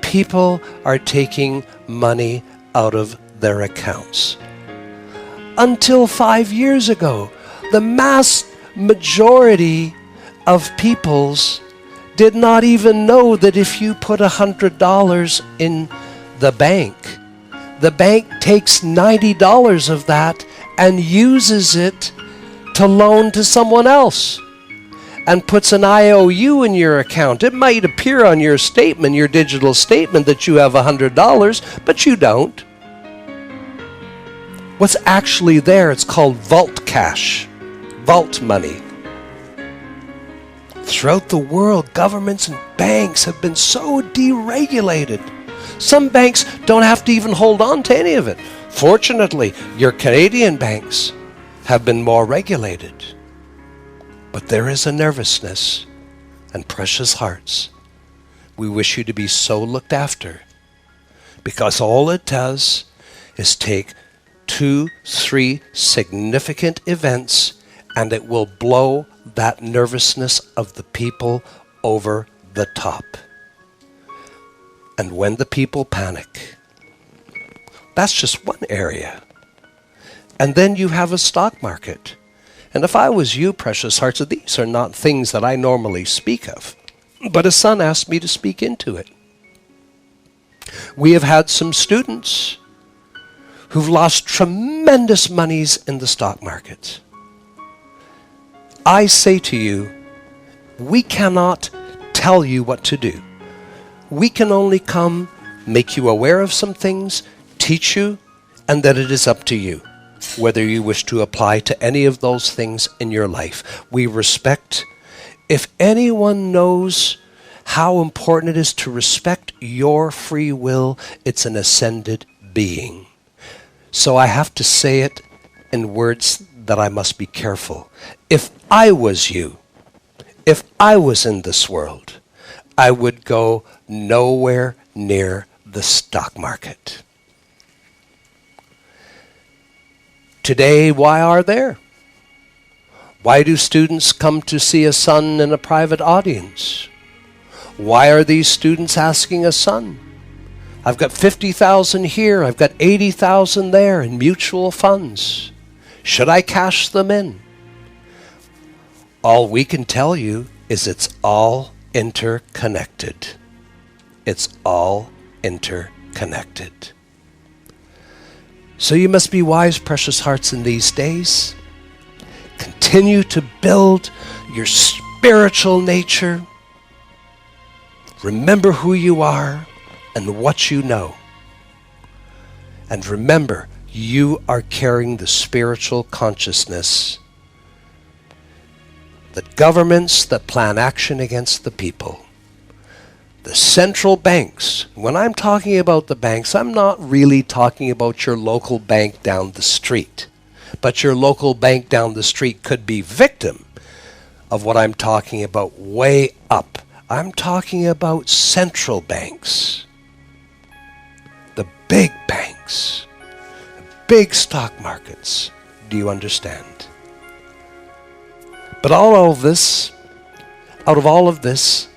People are taking money out of their accounts. Until 5 years ago, the mass majority of peoples did not even know that if you put $100 in the bank takes $90 of that and uses it to loan to someone else. and puts an IOU in your account. It might appear on your statement, your digital statement, that you have $100, but you don't. What's actually there, it's called vault cash, vault money. Throughout the world, governments and banks have been so deregulated. Some banks don't have to even hold on to any of it. Fortunately, your Canadian banks have been more regulated. But there is a nervousness, and precious hearts, we wish you to be so looked after, because all it does is take 2-3 significant events, and it will blow that nervousness of the people over the top. And when the people panic, that's just one area. And then you have a stock market. And if I was you, precious hearts, these are not things that I normally speak of, but a son asked me to speak into it. We have had some students who've lost tremendous monies in the stock market. I say to you, we cannot tell you what to do. We can only come, make you aware of some things, teach you, and then it is up to you whether you wish to apply to any of those things in your life. We respect. If anyone knows how important it is to respect your free will, it's an ascended being. So I have to say it in words that I must be careful. If I was you, if I was in this world, I would go nowhere near the stock market. Today, why are there? Why do students come to see a son in a private audience? Why are these students asking a son? I've got 50,000 here, I've got 80,000 there in mutual funds. Should I cash them in? All we can tell you is it's all interconnected. It's all interconnected. So you must be wise, precious hearts, in these days. Continue to build your spiritual nature. Remember who you are and what you know. And remember, you are carrying the spiritual consciousness. The governments that plan action against the people, the central banks. When I'm talking about the banks, I'm not really talking about your local bank down the street. But your local bank down the street could be victim of what I'm talking about way up. I'm talking about central banks. The big banks. The big stock markets. Do you understand? But out of all of this,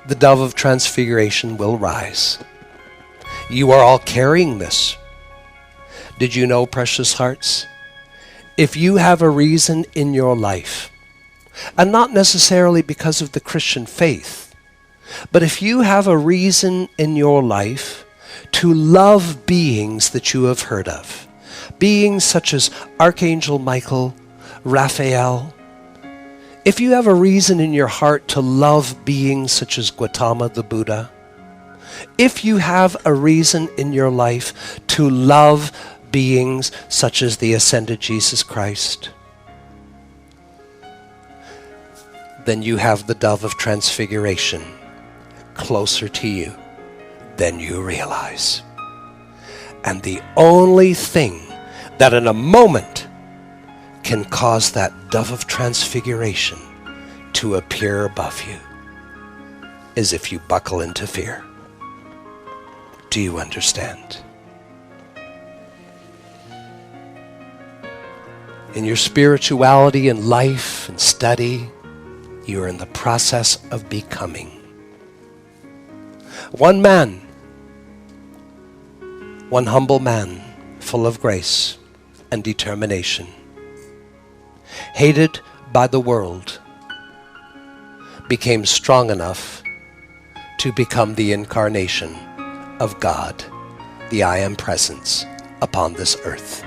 the dove of transfiguration will rise. You are all carrying this. Did you know, precious hearts? If you have a reason in your life, and not necessarily because of the Christian faith, but if you have a reason in your life to love beings that you have heard of, beings such as Archangel Michael, Raphael, if you have a reason in your heart to love beings such as Gautama the Buddha, if you have a reason in your life to love beings such as the ascended Jesus Christ, then you have the dove of transfiguration closer to you than you realize. And the only thing that in a moment can cause that dove of transfiguration to appear above you is if you buckle into fear. Do you understand? In your spirituality and life and study, you are in the process of becoming. One man, one humble man, full of grace and determination, hated by the world, became strong enough to become the incarnation of God, the I Am Presence upon this earth.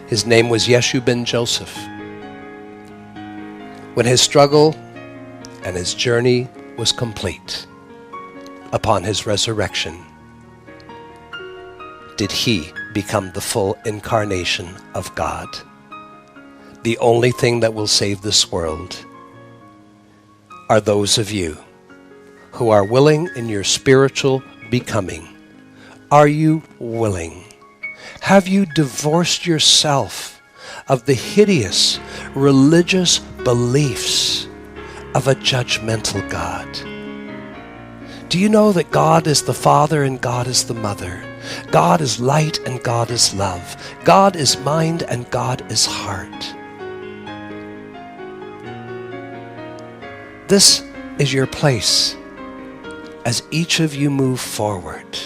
His name was Yeshu ben Joseph. When his struggle and his journey was complete, upon his resurrection, did he become the full incarnation of God. The only thing that will save this world are those of you who are willing in your spiritual becoming. Are you willing? Have you divorced yourself of the hideous religious beliefs of a judgmental God? Do you know that God is the Father and God is the Mother? God is light and God is love. God is mind and God is heart. This is your place as each of you move forward.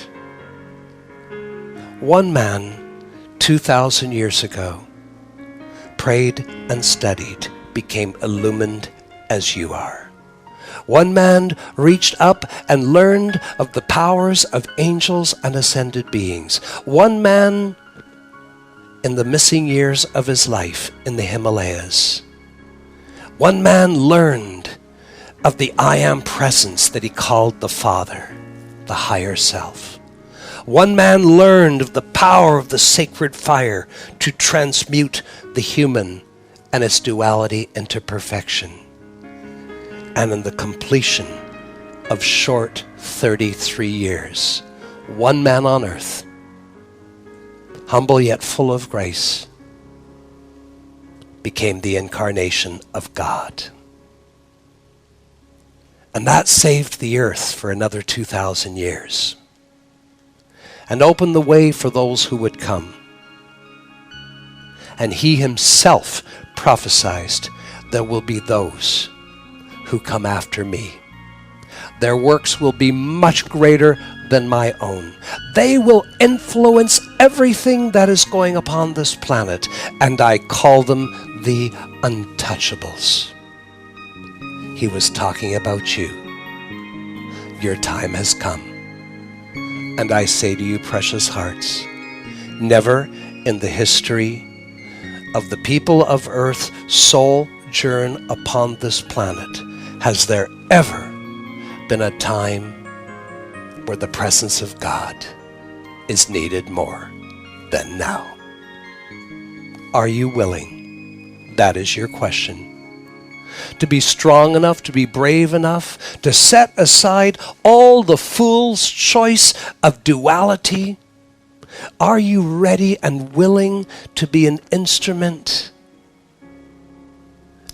One man 2,000 years ago prayed and studied, became illumined as you are. One man reached up and learned of the powers of angels and ascended beings. One man, in the missing years of his life in the Himalayas, one man learned of the I Am presence that he called the Father, the higher self. One man learned of the power of the sacred fire to transmute the human and its duality into perfection. And in the completion of short 33 years, one man on earth, humble yet full of grace, became the incarnation of God. And that saved the earth for another 2,000 years and opened the way for those who would come. And he himself prophesied, there will be those who come after me. Their works will be much greater than my own. They will influence everything that is going upon this planet, and I call them the untouchables. He was talking about you. Your time has come. And I say to you, precious hearts, never in the history of the people of earth sojourn upon this planet has there ever been a time where the presence of God is needed more than now. Are you willing? That is your question. To be strong enough, to be brave enough, to set aside all the fool's choice of duality. Are you ready and willing to be an instrument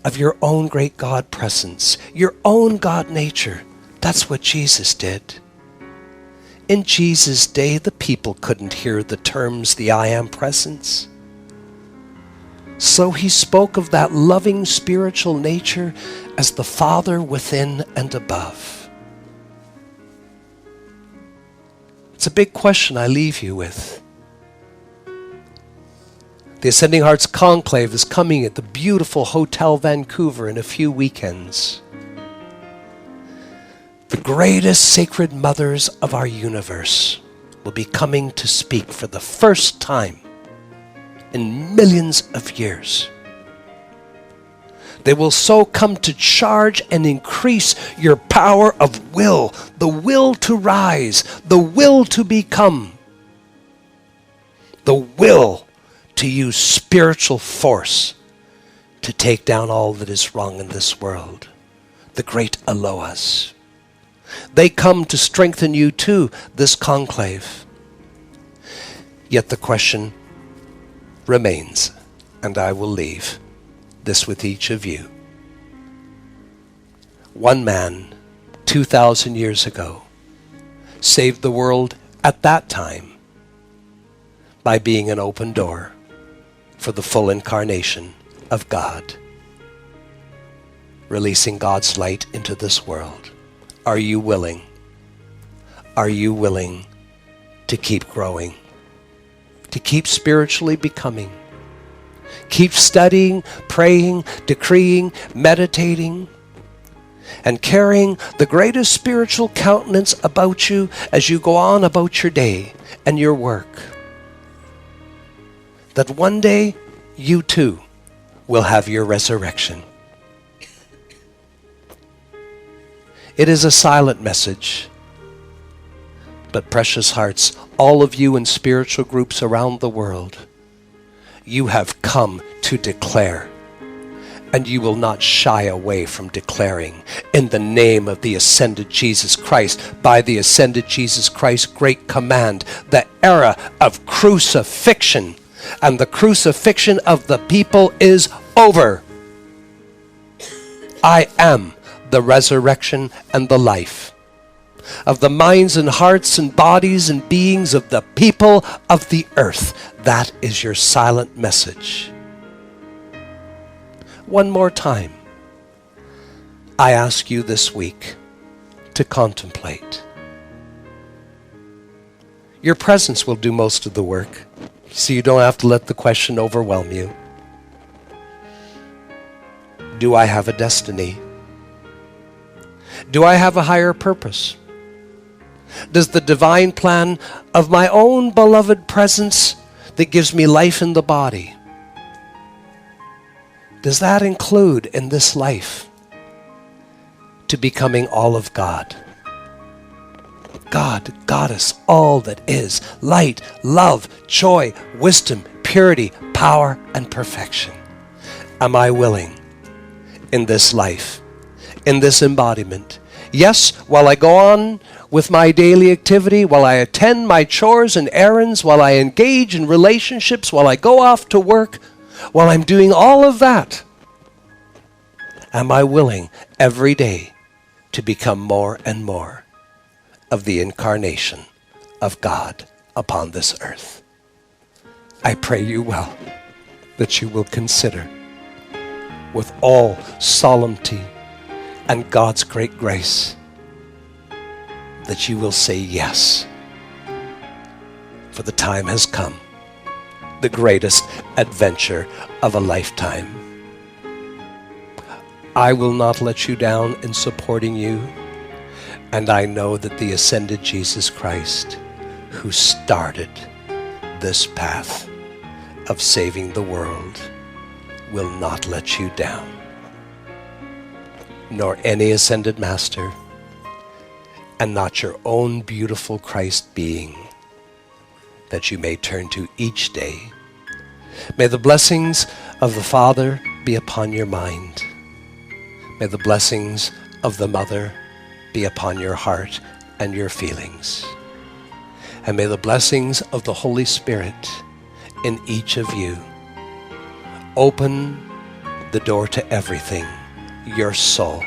of your own great God presence, your own God nature? That's what Jesus did. In Jesus' day, the people couldn't hear the terms, the I Am presence. So he spoke of that loving spiritual nature as the Father within and above. It's a big question I leave you with. The Ascending Hearts Conclave is coming at the beautiful Hotel Vancouver in a few weekends. The greatest sacred mothers of our universe will be coming to speak for the first time in millions of years. They will so come to charge and increase your power of will, the will to rise, the will to become, the will to use spiritual force to take down all that is wrong in this world, the great Aloas. They come to strengthen you too, this conclave. Yet the question remains, and I will leave this with each of you. One man 2,000 years ago saved the world at that time by being an open door for the full incarnation of God, releasing God's light into this world. Are you willing? Are you willing to keep growing? To keep spiritually becoming? Keep studying, praying, decreeing, meditating, and carrying the greatest spiritual countenance about you as you go on about your day and your work. That one day you too will have your resurrection. It is a silent message. But precious hearts, all of you in spiritual groups around the world, you have come to declare, and you will not shy away from declaring, in the name of the ascended Jesus Christ, by the ascended Jesus Christ's great command, the era of crucifixion and the crucifixion of the people is over. I am the resurrection and the life of the minds and hearts and bodies and beings of the people of the earth. That is your silent message. One more time, I ask you this week to contemplate. Your presence will do most of the work, so you don't have to let the question overwhelm you. Do I have a destiny? Do I have a higher purpose? Does the divine plan of my own beloved presence that gives me life in the body, does that include in this life to becoming all of God? God, Goddess, all that is, light, love, joy, wisdom, purity, power, and perfection. Am I willing in this life, in this embodiment? Yes, while I go on with my daily activity, while I attend my chores and errands, while I engage in relationships, while I go off to work, while I'm doing all of that, am I willing every day to become more and more of the incarnation of God upon this earth? I pray you well that you will consider with all solemnity and God's great grace that you will say yes, for the time has come, the greatest adventure of a lifetime. I will not let you down in supporting you, and I know that the ascended Jesus Christ, who started this path of saving the world, will not let you down, nor any ascended master, and not your own beautiful Christ being that you may turn to each day. May the blessings of the Father be upon your mind. May the blessings of the Mother be upon your heart and your feelings. And may the blessings of the Holy Spirit in each of you open the door to everything, your soul,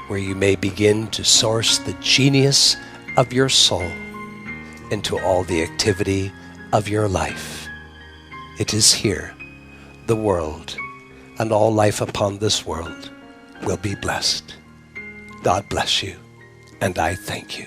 where you may begin to source the genius of your soul into all the activity of your life. It is here the world and all life upon this world will be blessed. God bless you, and I thank you.